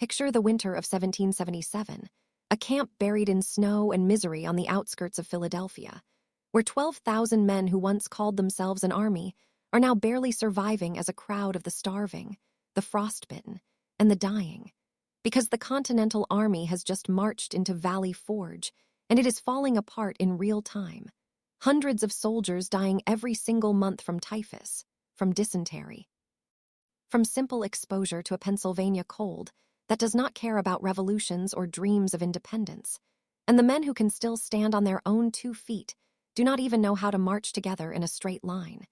Picture the winter of 1777, a camp buried in snow and misery on the outskirts of Philadelphia, where 12,000 men who once called themselves an army are now barely surviving as a crowd of the starving, the frostbitten, and the dying, because the Continental Army has just marched into Valley Forge, and it is falling apart in real time. Hundreds of soldiers dying every single month from typhus, from dysentery, from simple exposure to a Pennsylvania cold that does not care about revolutions or dreams of independence. And the men who can still stand on their own 2 feet do not even know how to march together in a straight line,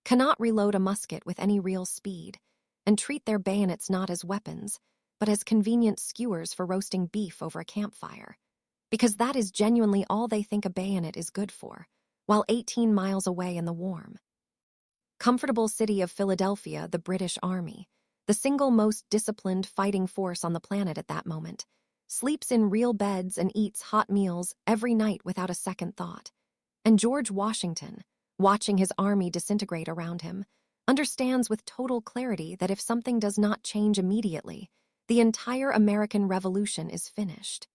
cannot reload a musket with any real speed, and treat their bayonets not as weapons, but as convenient skewers for roasting beef over a campfire, because that is genuinely all they think a bayonet is good for, while 18 miles away in the warm, comfortable city of Philadelphia, the British Army, the single most disciplined fighting force on the planet at that moment, sleeps in real beds and eats hot meals every night without a second thought. And George Washington, watching his army disintegrate around him, understands with total clarity that if something does not change immediately, the entire American Revolution is finished.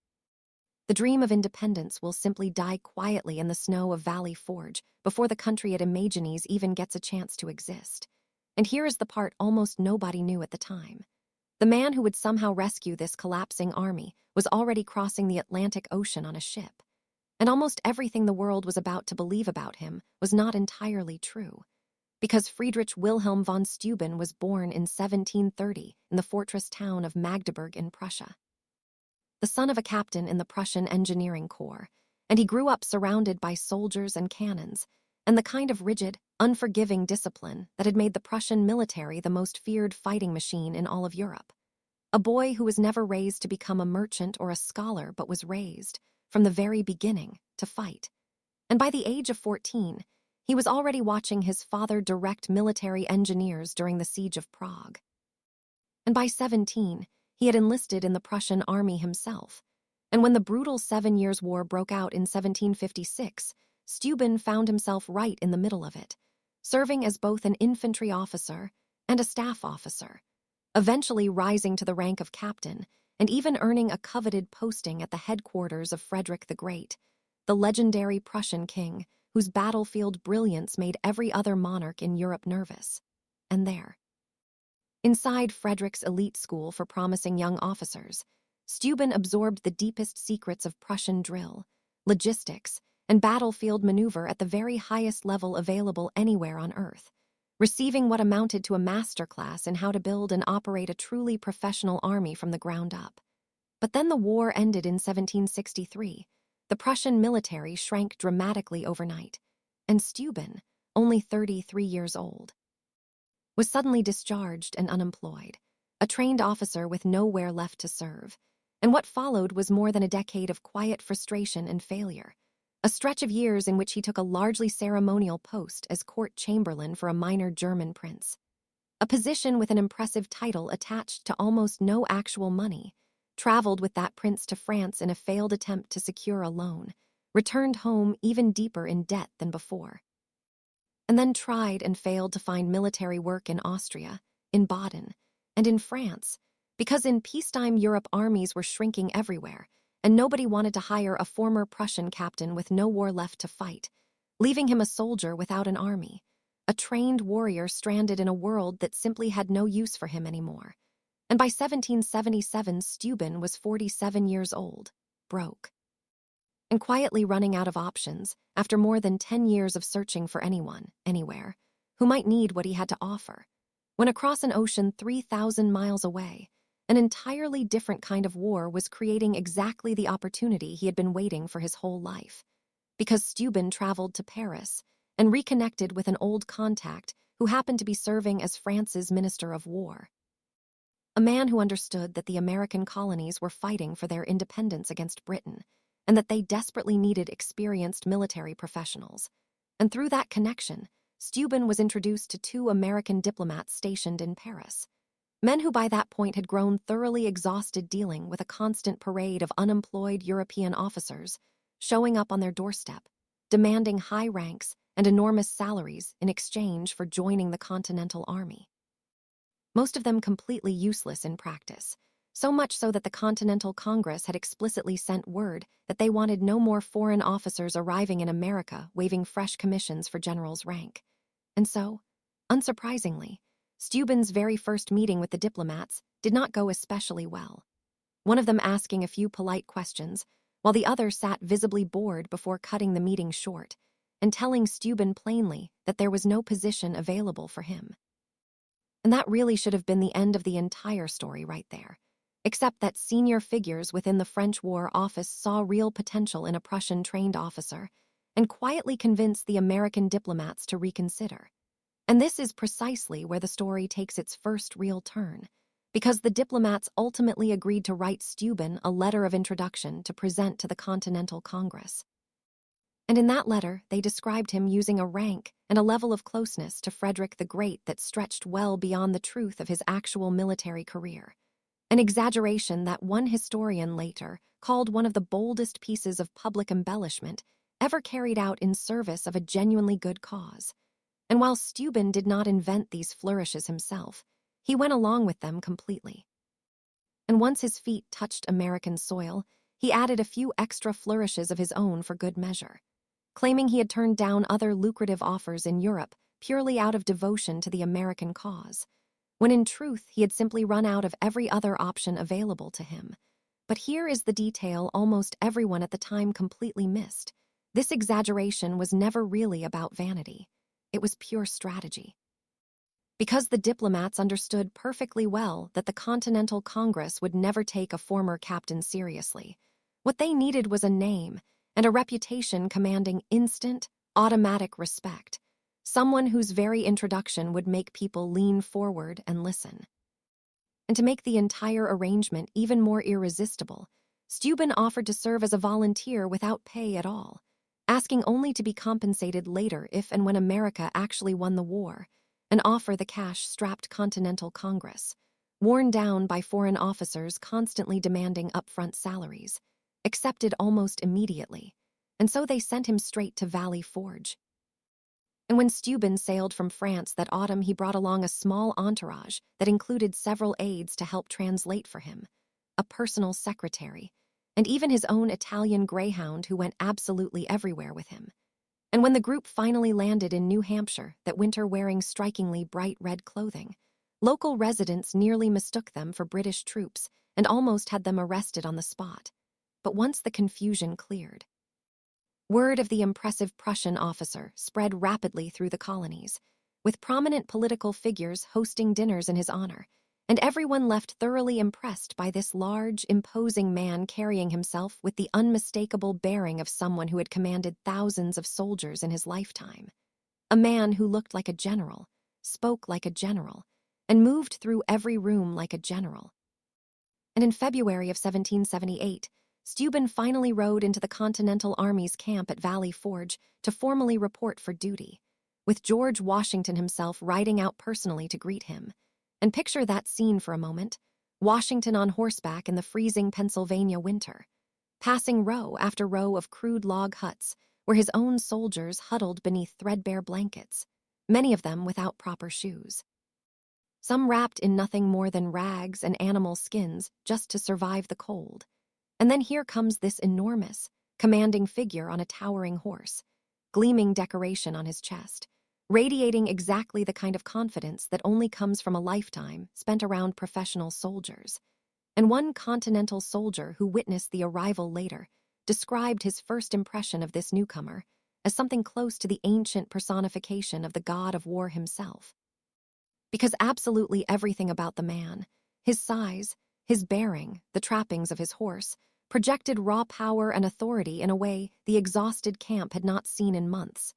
The dream of independence will simply die quietly in the snow of Valley Forge before the country it imagines even gets a chance to exist. And here is the part almost nobody knew at the time. The man who would somehow rescue this collapsing army was already crossing the Atlantic Ocean on a ship. And almost everything the world was about to believe about him was not entirely true, because Friedrich Wilhelm von Steuben was born in 1730 in the fortress town of Magdeburg in Prussia, the son of a captain in the Prussian Engineering Corps, and he grew up surrounded by soldiers and cannons, and the kind of rigid, unforgiving discipline that had made the Prussian military the most feared fighting machine in all of Europe. A boy who was never raised to become a merchant or a scholar, but was raised, from the very beginning, to fight. And by the age of 14, he was already watching his father direct military engineers during the Siege of Prague. And by 17, he had enlisted in the Prussian army himself. And when the brutal 7 Years' War broke out in 1756, Steuben found himself right in the middle of it, serving as both an infantry officer and a staff officer, eventually rising to the rank of captain and even earning a coveted posting at the headquarters of Frederick the Great, the legendary Prussian king whose battlefield brilliance made every other monarch in Europe nervous. And there, inside Frederick's elite school for promising young officers, Steuben absorbed the deepest secrets of Prussian drill, logistics, and battlefield maneuver at the very highest level available anywhere on Earth, receiving what amounted to a masterclass in how to build and operate a truly professional army from the ground up. But then the war ended in 1763. The Prussian military shrank dramatically overnight, and Steuben, only 33 years old, was suddenly discharged and unemployed, a trained officer with nowhere left to serve. And what followed was more than a decade of quiet frustration and failure, a stretch of years in which he took a largely ceremonial post as court chamberlain for a minor German prince, a position with an impressive title attached to almost no actual money, traveled with that prince to France in a failed attempt to secure a loan, returned home even deeper in debt than before, and then tried and failed to find military work in Austria, in Baden, and in France, because in peacetime Europe armies were shrinking everywhere, and nobody wanted to hire a former Prussian captain with no war left to fight, leaving him a soldier without an army, a trained warrior stranded in a world that simply had no use for him anymore. And by 1777, Steuben was 47 years old, broke, and quietly running out of options after more than 10 years of searching for anyone, anywhere, who might need what he had to offer, when across an ocean 3,000 miles away, an entirely different kind of war was creating exactly the opportunity he had been waiting for his whole life, because Steuben traveled to Paris and reconnected with an old contact who happened to be serving as France's Minister of War, a man who understood that the American colonies were fighting for their independence against Britain, and that they desperately needed experienced military professionals. And through that connection, Steuben was introduced to 2 American diplomats stationed in Paris, men who by that point had grown thoroughly exhausted dealing with a constant parade of unemployed European officers showing up on their doorstep, demanding high ranks and enormous salaries in exchange for joining the Continental Army. Most of them completely useless in practice, So much so that the Continental Congress had explicitly sent word that they wanted no more foreign officers arriving in America waiving fresh commissions for general's rank. And so, unsurprisingly, Steuben's very first meeting with the diplomats did not go especially well. One of them asking a few polite questions, while the other sat visibly bored before cutting the meeting short and telling Steuben plainly that there was no position available for him. And that really should have been the end of the entire story right there, except that senior figures within the French War Office saw real potential in a Prussian-trained officer and quietly convinced the American diplomats to reconsider. And this is precisely where the story takes its first real turn, because the diplomats ultimately agreed to write Steuben a letter of introduction to present to the Continental Congress. And in that letter, they described him using a rank and a level of closeness to Frederick the Great that stretched well beyond the truth of his actual military career. An exaggeration that one historian later called one of the boldest pieces of public embellishment ever carried out in service of a genuinely good cause. And while Steuben did not invent these flourishes himself, he went along with them completely. And once his feet touched American soil, he added a few extra flourishes of his own for good measure, claiming he had turned down other lucrative offers in Europe purely out of devotion to the American cause, when in truth he had simply run out of every other option available to him. But here is the detail almost everyone at the time completely missed. This exaggeration was never really about vanity. It was pure strategy. Because the diplomats understood perfectly well that the Continental Congress would never take a former captain seriously, what they needed was a name and a reputation commanding instant, automatic respect, someone whose very introduction would make people lean forward and listen. And to make the entire arrangement even more irresistible, Steuben offered to serve as a volunteer without pay at all, asking only to be compensated later if and when America actually won the war, an offer the cash-strapped Continental Congress, worn down by foreign officers constantly demanding upfront salaries, accepted almost immediately, and so they sent him straight to Valley Forge. And when Steuben sailed from France that autumn, he brought along a small entourage that included several aides to help translate for him, a personal secretary, and even his own Italian greyhound who went absolutely everywhere with him. And when the group finally landed in New Hampshire that winter wearing strikingly bright red clothing, local residents nearly mistook them for British troops and almost had them arrested on the spot. But once the confusion cleared, word of the impressive Prussian officer spread rapidly through the colonies, with prominent political figures hosting dinners in his honor, and everyone left thoroughly impressed by this large, imposing man carrying himself with the unmistakable bearing of someone who had commanded thousands of soldiers in his lifetime. A man who looked like a general, spoke like a general, and moved through every room like a general. And in February of 1778, Steuben finally rode into the Continental Army's camp at Valley Forge to formally report for duty, with George Washington himself riding out personally to greet him. And picture that scene for a moment, Washington on horseback in the freezing Pennsylvania winter, passing row after row of crude log huts where his own soldiers huddled beneath threadbare blankets, many of them without proper shoes. Some wrapped in nothing more than rags and animal skins just to survive the cold. And then here comes this enormous, commanding figure on a towering horse, gleaming decoration on his chest, radiating exactly the kind of confidence that only comes from a lifetime spent around professional soldiers. And one Continental soldier who witnessed the arrival later described his first impression of this newcomer as something close to the ancient personification of the god of war himself. Because absolutely everything about the man, his size, his bearing, the trappings of his horse, projected raw power and authority in a way the exhausted camp had not seen in months.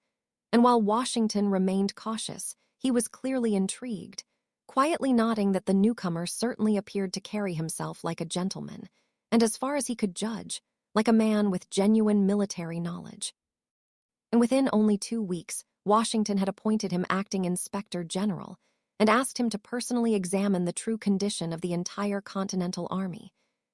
And while Washington remained cautious, he was clearly intrigued, quietly nodding that the newcomer certainly appeared to carry himself like a gentleman, and as far as he could judge, like a man with genuine military knowledge. And within only 2 weeks, Washington had appointed him acting inspector general and asked him to personally examine the true condition of the entire Continental Army.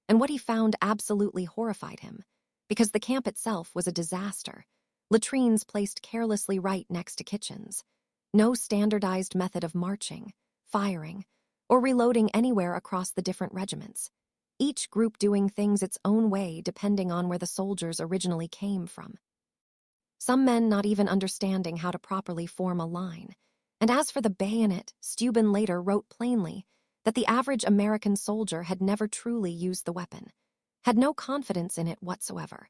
And what he found absolutely horrified him, because the camp itself was a disaster. Latrines placed carelessly right next to kitchens. No standardized method of marching, firing, or reloading anywhere across the different regiments. each group doing things its own way depending on where the soldiers originally came from. Some men not even understanding how to properly form a line. And as for the bayonet, Steuben later wrote plainly that the average American soldier had never truly used the weapon, had no confidence in it whatsoever,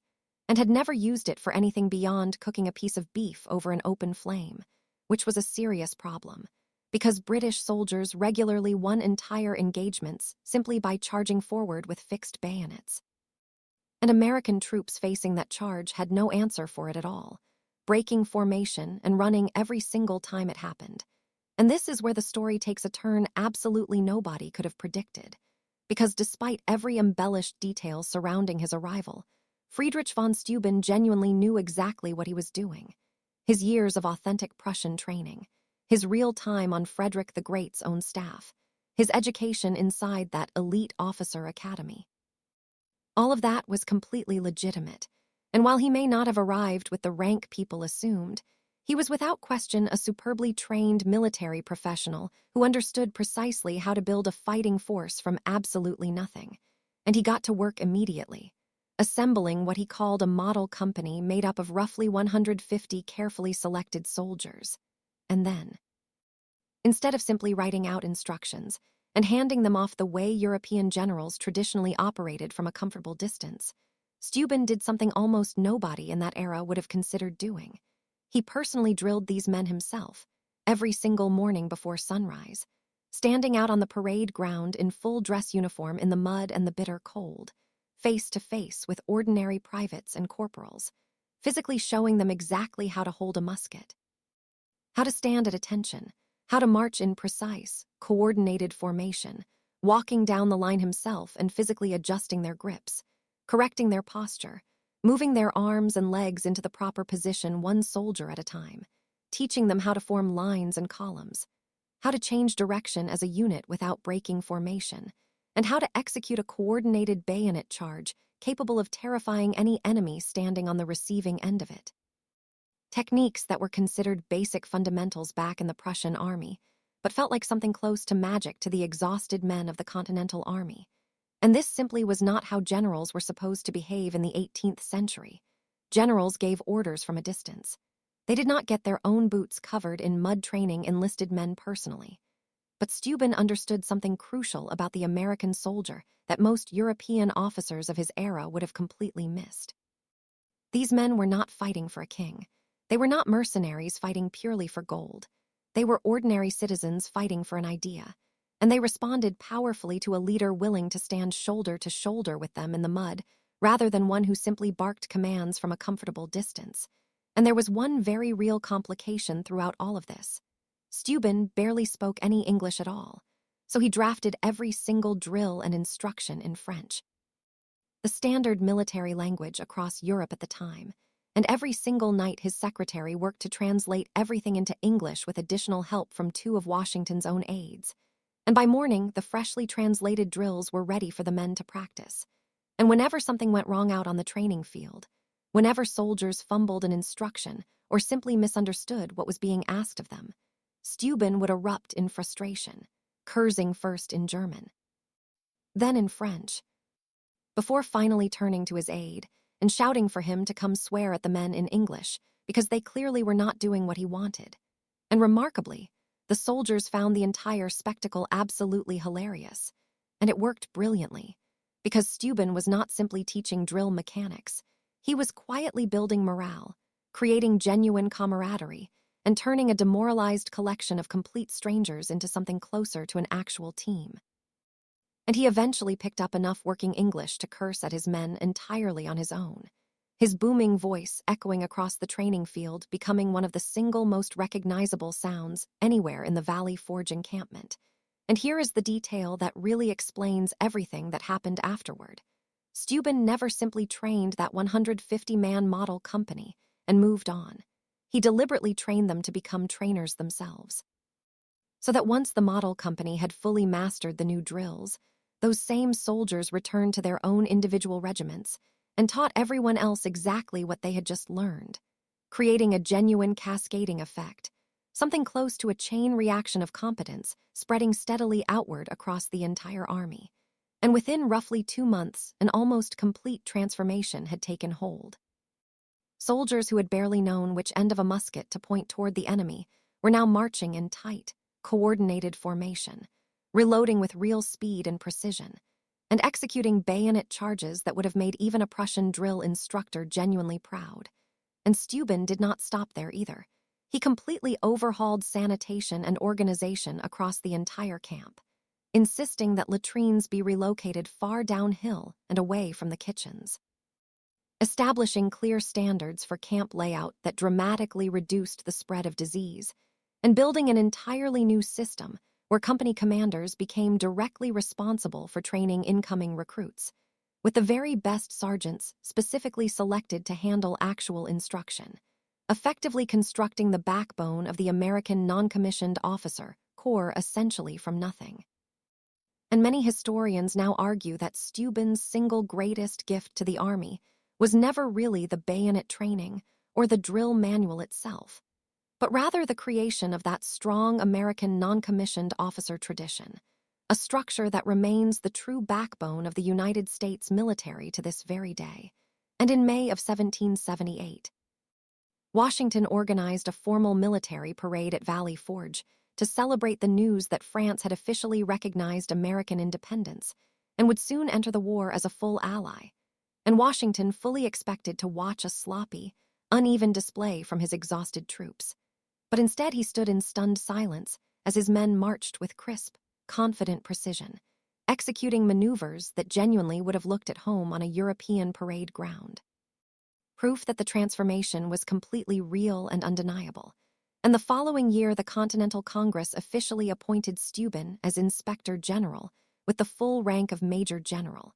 and had never used it for anything beyond cooking a piece of beef over an open flame, which was a serious problem, because British soldiers regularly won entire engagements simply by charging forward with fixed bayonets. And American troops facing that charge had no answer for it at all, breaking formation and running every single time it happened. And this is where the story takes a turn absolutely nobody could have predicted, because despite every embellished detail surrounding his arrival, Friedrich von Steuben genuinely knew exactly what he was doing. His years of authentic Prussian training, his real time on Frederick the Great's own staff, his education inside that elite officer academy. All of that was completely legitimate, and while he may not have arrived with the rank people assumed, he was without question a superbly trained military professional who understood precisely how to build a fighting force from absolutely nothing. And he got to work immediately, assembling what he called a model company made up of roughly 150 carefully selected soldiers. And then, instead of simply writing out instructions and handing them off the way European generals traditionally operated from a comfortable distance, Steuben did something almost nobody in that era would have considered doing. He personally drilled these men himself, every single morning before sunrise, standing out on the parade ground in full dress uniform in the mud and the bitter cold, face to face with ordinary privates and corporals, physically showing them exactly how to hold a musket, how to stand at attention, how to march in precise, coordinated formation, walking down the line himself and physically adjusting their grips, correcting their posture, moving their arms and legs into the proper position one soldier at a time, teaching them how to form lines and columns, how to change direction as a unit without breaking formation, and how to execute a coordinated bayonet charge capable of terrifying any enemy standing on the receiving end of it. Techniques that were considered basic fundamentals back in the Prussian army, but felt like something close to magic to the exhausted men of the Continental Army. And this simply was not how generals were supposed to behave in the 18th century. Generals gave orders from a distance. They did not get their own boots covered in mud training enlisted men personally. But Steuben understood something crucial about the American soldier that most European officers of his era would have completely missed. These men were not fighting for a king. They were not mercenaries fighting purely for gold. They were ordinary citizens fighting for an idea, and they responded powerfully to a leader willing to stand shoulder to shoulder with them in the mud, rather than one who simply barked commands from a comfortable distance. And there was one very real complication throughout all of this. Steuben barely spoke any English at all, so he drafted every single drill and instruction in French, the standard military language across Europe at the time, and every single night his secretary worked to translate everything into English with additional help from two of Washington's own aides. And by morning, the freshly translated drills were ready for the men to practice. And whenever something went wrong out on the training field, whenever soldiers fumbled an instruction or simply misunderstood what was being asked of them, Steuben would erupt in frustration, cursing first in German, then in French, before finally turning to his aide and shouting for him to come swear at the men in English because they clearly were not doing what he wanted. And remarkably, the soldiers found the entire spectacle absolutely hilarious, and it worked brilliantly, because Steuben was not simply teaching drill mechanics. He was quietly building morale, creating genuine camaraderie, and turning a demoralized collection of complete strangers into something closer to an actual team. And he eventually picked up enough working English to curse at his men entirely on his own, his booming voice echoing across the training field, becoming one of the single most recognizable sounds anywhere in the Valley Forge encampment. And here is the detail that really explains everything that happened afterward. Steuben never simply trained that 150-man model company and moved on. He deliberately trained them to become trainers themselves, so that once the model company had fully mastered the new drills, those same soldiers returned to their own individual regiments and taught everyone else exactly what they had just learned, creating a genuine cascading effect, something close to a chain reaction of competence spreading steadily outward across the entire army. And within roughly 2 months, an almost complete transformation had taken hold. Soldiers who had barely known which end of a musket to point toward the enemy were now marching in tight, coordinated formation, reloading with real speed and precision, and executing bayonet charges that would have made even a Prussian drill instructor genuinely proud. And Steuben did not stop there either. He completely overhauled sanitation and organization across the entire camp, insisting that latrines be relocated far downhill and away from the kitchens. Establishing clear standards for camp layout that dramatically reduced the spread of disease, and building an entirely new system where company commanders became directly responsible for training incoming recruits, with the very best sergeants specifically selected to handle actual instruction, effectively constructing the backbone of the American non-commissioned officer corps essentially from nothing. And many historians now argue that Steuben's single greatest gift to the Army was never really the bayonet training or the drill manual itself, but rather the creation of that strong American non-commissioned officer tradition, a structure that remains the true backbone of the United States military to this very day. And in May of 1778, Washington organized a formal military parade at Valley Forge to celebrate the news that France had officially recognized American independence and would soon enter the war as a full ally. And Washington fully expected to watch a sloppy, uneven display from his exhausted troops. But instead he stood in stunned silence as his men marched with crisp, confident precision, executing maneuvers that genuinely would have looked at home on a European parade ground. Proof that the transformation was completely real and undeniable. And the following year, the Continental Congress officially appointed Steuben as Inspector General with the full rank of Major General,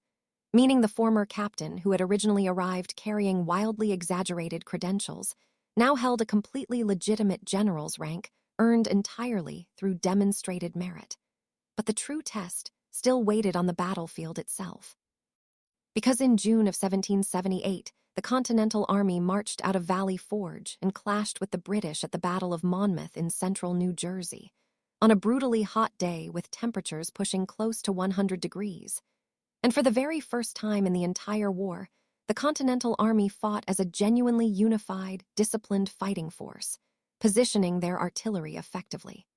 meaning the former captain who had originally arrived carrying wildly exaggerated credentials now held a completely legitimate general's rank earned entirely through demonstrated merit. But the true test still waited on the battlefield itself. Because in June of 1778, the Continental Army marched out of Valley Forge and clashed with the British at the Battle of Monmouth in central New Jersey, on a brutally hot day with temperatures pushing close to 100 degrees. And for the very first time in the entire war, the Continental Army fought as a genuinely unified, disciplined fighting force, positioning their artillery effectively,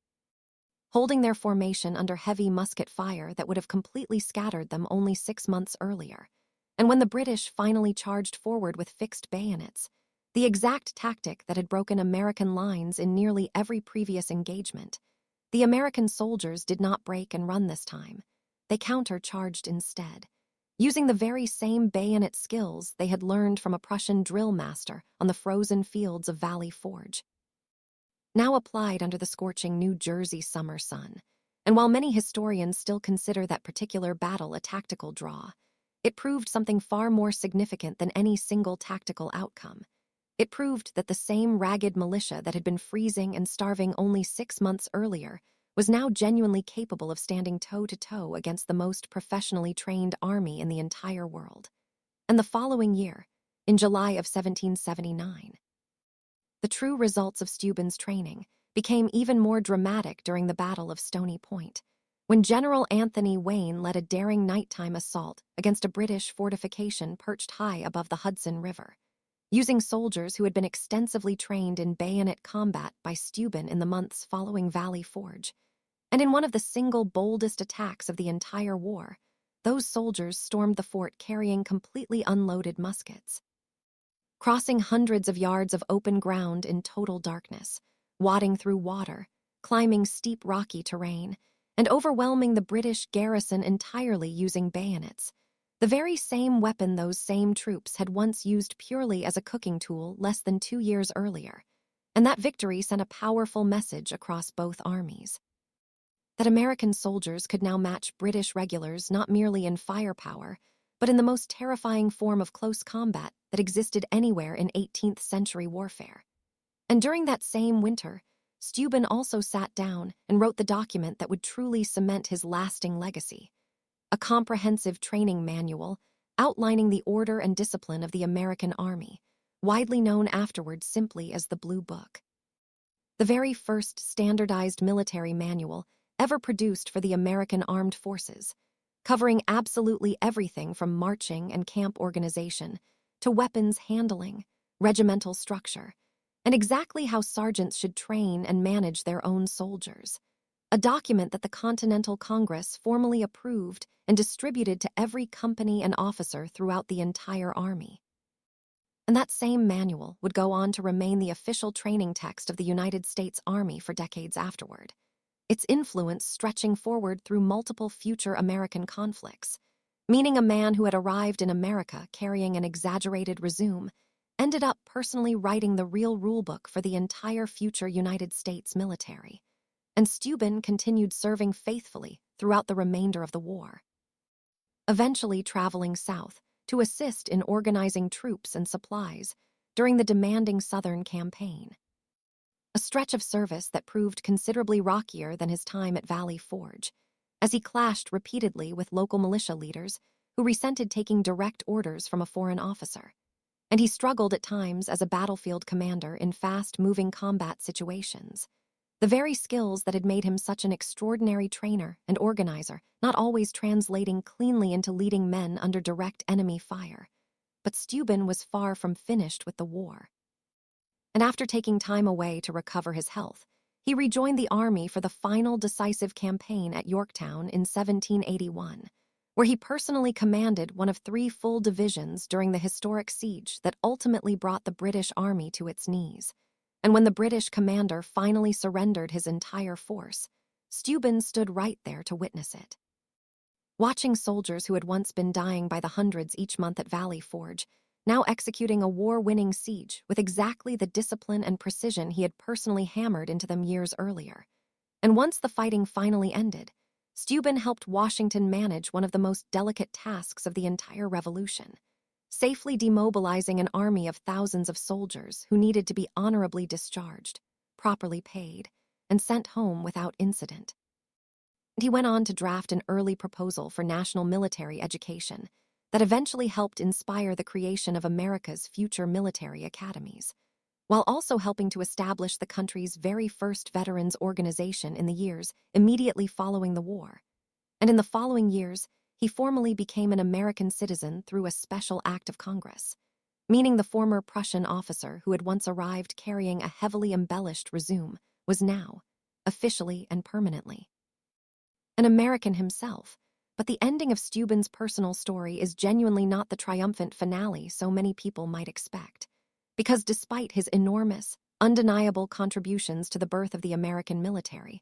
holding their formation under heavy musket fire that would have completely scattered them only 6 months earlier. And when the British finally charged forward with fixed bayonets, the exact tactic that had broken American lines in nearly every previous engagement, the American soldiers did not break and run this time. They counter-charged instead, using the very same bayonet skills they had learned from a Prussian drill master on the frozen fields of Valley Forge, now applied under the scorching New Jersey summer sun. And while many historians still consider that particular battle a tactical draw, it proved something far more significant than any single tactical outcome. It proved that the same ragged militia that had been freezing and starving only 6 months earlier was now genuinely capable of standing toe-to-toe against the most professionally trained army in the entire world. And the following year, in July of 1779, the true results of Steuben's training became even more dramatic during the Battle of Stony Point, when General Anthony Wayne led a daring nighttime assault against a British fortification perched high above the Hudson River, using soldiers who had been extensively trained in bayonet combat by Steuben in the months following Valley Forge. And in one of the single boldest attacks of the entire war, those soldiers stormed the fort carrying completely unloaded muskets, crossing hundreds of yards of open ground in total darkness, wading through water, climbing steep rocky terrain, and overwhelming the British garrison entirely using bayonets, the very same weapon those same troops had once used purely as a cooking tool less than 2 years earlier. And that victory sent a powerful message across both armies, that American soldiers could now match British regulars not merely in firepower, but in the most terrifying form of close combat that existed anywhere in 18th century warfare. And during that same winter, Steuben also sat down and wrote the document that would truly cement his lasting legacy, a comprehensive training manual outlining the order and discipline of the American Army, widely known afterward simply as the Blue Book. The very first standardized military manual ever produced for the American Armed Forces, covering absolutely everything from marching and camp organization to weapons handling, regimental structure, and exactly how sergeants should train and manage their own soldiers. A document that the Continental Congress formally approved and distributed to every company and officer throughout the entire Army. And that same manual would go on to remain the official training text of the United States Army for decades afterward, its influence stretching forward through multiple future American conflicts, meaning a man who had arrived in America carrying an exaggerated resume ended up personally writing the real rulebook for the entire future United States military. And Steuben continued serving faithfully throughout the remainder of the war, eventually traveling south to assist in organizing troops and supplies during the demanding Southern campaign. A stretch of service that proved considerably rockier than his time at Valley Forge, as he clashed repeatedly with local militia leaders who resented taking direct orders from a foreign officer. And he struggled at times as a battlefield commander in fast-moving combat situations. The very skills that had made him such an extraordinary trainer and organizer, not always translating cleanly into leading men under direct enemy fire. But Steuben was far from finished with the war. And after taking time away to recover his health, he rejoined the army for the final decisive campaign at Yorktown in 1781, where he personally commanded one of 3 full divisions during the historic siege that ultimately brought the British Army to its knees. And when the British commander finally surrendered his entire force, Steuben stood right there to witness it. Watching soldiers who had once been dying by the hundreds each month at Valley Forge, now executing a war-winning siege with exactly the discipline and precision he had personally hammered into them years earlier. And once the fighting finally ended, Steuben helped Washington manage one of the most delicate tasks of the entire Revolution, safely demobilizing an army of thousands of soldiers who needed to be honorably discharged, properly paid, and sent home without incident. And he went on to draft an early proposal for national military education that eventually helped inspire the creation of America's future military academies, while also helping to establish the country's very first veterans organization in the years immediately following the war. And in the following years, he formally became an American citizen through a special act of Congress, meaning the former Prussian officer who had once arrived carrying a heavily embellished resume was now, officially and permanently, an American himself. But the ending of Steuben's personal story is genuinely not the triumphant finale so many people might expect, because despite his enormous, undeniable contributions to the birth of the American military,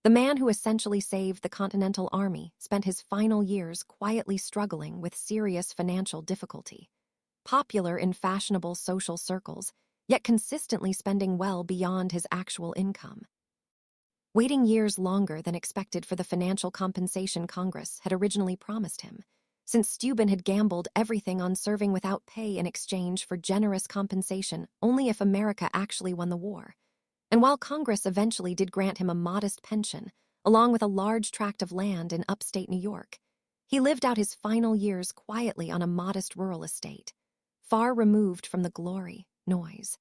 the man who essentially saved the Continental Army spent his final years quietly struggling with serious financial difficulty. Popular in fashionable social circles, yet consistently spending well beyond his actual income. Waiting years longer than expected for the financial compensation Congress had originally promised him, since Steuben had gambled everything on serving without pay in exchange for generous compensation only if America actually won the war. And while Congress eventually did grant him a modest pension, along with a large tract of land in upstate New York, he lived out his final years quietly on a modest rural estate, far removed from the glory, noise,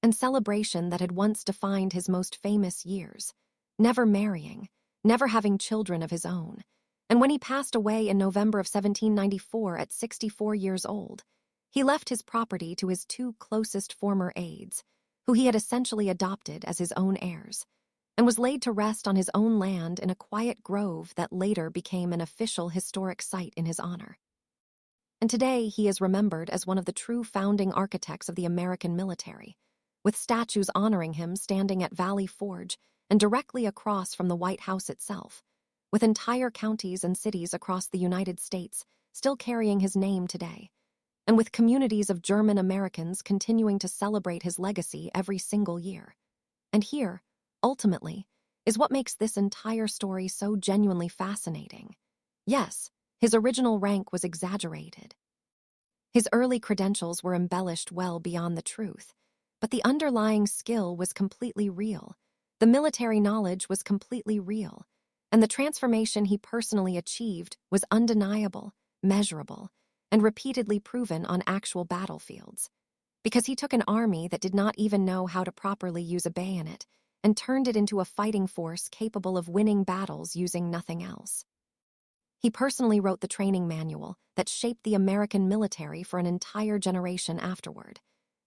and celebration that had once defined his most famous years, never marrying, never having children of his own. And when he passed away in November of 1794 at 64 years old, he left his property to his 2 closest former aides, who he had essentially adopted as his own heirs, and was laid to rest on his own land in a quiet grove that later became an official historic site in his honor. And today he is remembered as one of the true founding architects of the American military, with statues honoring him standing at Valley Forge and directly across from the White House itself, with entire counties and cities across the United States still carrying his name today, and with communities of German Americans continuing to celebrate his legacy every single year. And here, ultimately, is what makes this entire story so genuinely fascinating. Yes, his original rank was exaggerated. His early credentials were embellished well beyond the truth, but the underlying skill was completely real. The military knowledge was completely real, and the transformation he personally achieved was undeniable, measurable, and repeatedly proven on actual battlefields, because he took an army that did not even know how to properly use a bayonet and turned it into a fighting force capable of winning battles using nothing else. He personally wrote the training manual that shaped the American military for an entire generation afterward.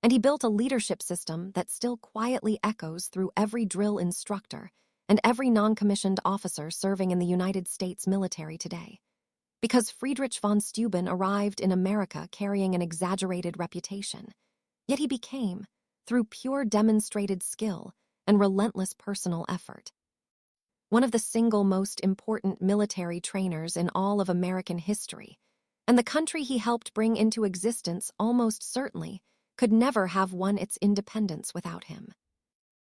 And he built a leadership system that still quietly echoes through every drill instructor and every non-commissioned officer serving in the United States military today. Because Friedrich von Steuben arrived in America carrying an exaggerated reputation, yet he became, through pure demonstrated skill and relentless personal effort, one of the single most important military trainers in all of American history, and the country he helped bring into existence almost certainly could never have won its independence without him.